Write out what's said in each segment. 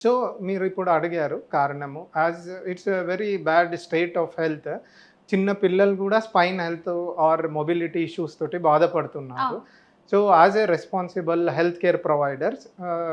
So మీరు ఇప్పుడు అడిగారు కారణము. As it's a very bad state of health. చిన్న పిల్లలు కూడా spine health or mobility issues తోటి బాధపడుతున్నారు. అవును. So as a responsible health care providers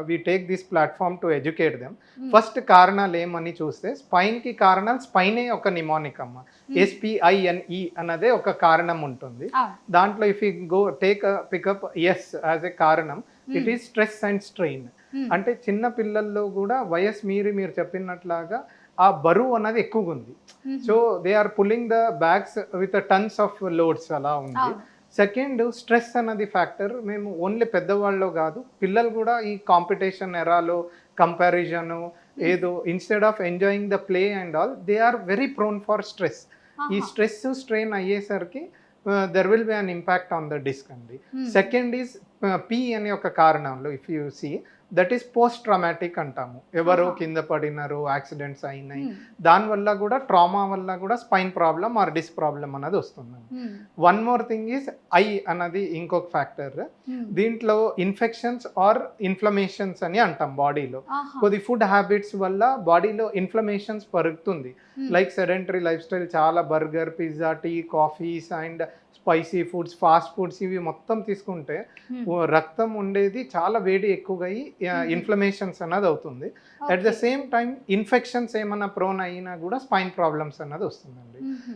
we take this platform to educate them. Hmm. First కారణాలు ఏమని చూస్తే స్పైన్‌కి కారణాలు స్పైనే ఒక నిమోనిక్ అమ్మ. హ్మ్. SPINE అన్నదే ఒక కారణం ఉంటుంది. అవును. దాంట్లో if you go take pickup yes as a కారణం it hmm. Is stress and strain. Hmm. అంటే చిన్న పిల్లల్లో కూడా వయసు మీరి మీరు చెప్పినట్లాగా ఆ బరువు అన్నది ఎక్కువగుంది. సో హుహు. They are pulling the bags with tons of loads అలా ఉంది. అవును. సెకండ్ స్ట్రెస్ అన్నది ఫ్యాక్టర్. మేము ఓన్లీ పెద్దవాళ్ళలో కాదు, పిల్లలు కూడా ఈ కాంపిటీషన్ ఎరాలో కంపారిజను హ్మ్. ఏదో instead of enjoying the play and all they are very prone for stress. ఈ ఆహా! స్ట్రెస్, స్ట్రెయిన్ అయ్యేసరికి there will be an impact on the disc అండి. హ్మ్. సెకండ్ ఈజ్ పి అనే ఒక కారణంలో if you see that is post traumatic అంటాము. ఎవరో ఆహా! కింద పడినారు, యాక్సిడెంట్స్ అయినాయి. హ్మ్. దానివల్ల కూడా ట్రామా వల్ల కూడా spine problem or disc problem అన్నది వస్తుందండి. Hmm. One more thing is I అన్నది ఇంకొక ఫ్యాక్టర్. హ్మ్. దీంట్లో ఇన్ఫెక్షన్స్ ఆర్ ఇన్ఫ్లమేషన్స్ అని అంటాం బాడీలో. ఆహా! కొద్ది ఫుడ్ హ్యాబిట్స్ వల్ల బాడీలో ఇన్ఫ్లమేషన్స్ పెరుగుతుంది. Hmm. Like sedentary life style, చాలా burger, pizza, tea, coffees and spicy foods, fast foods ఇవి మొత్తం తీసుకుంటే హ్మ్. రక్తం ఉండేది చాలా వేడి ఎక్కువగా అయ్యి హుహు. ఇన్ఫ్లమేషన్స్ అన్నది అవుతుంది. At the okay. Same time infections ఏమన్నా ప్రోన్ అయినా కూడా స్పైన్ ప్రాబ్లమ్స్ అన్నది వస్తుందండి. హుహు.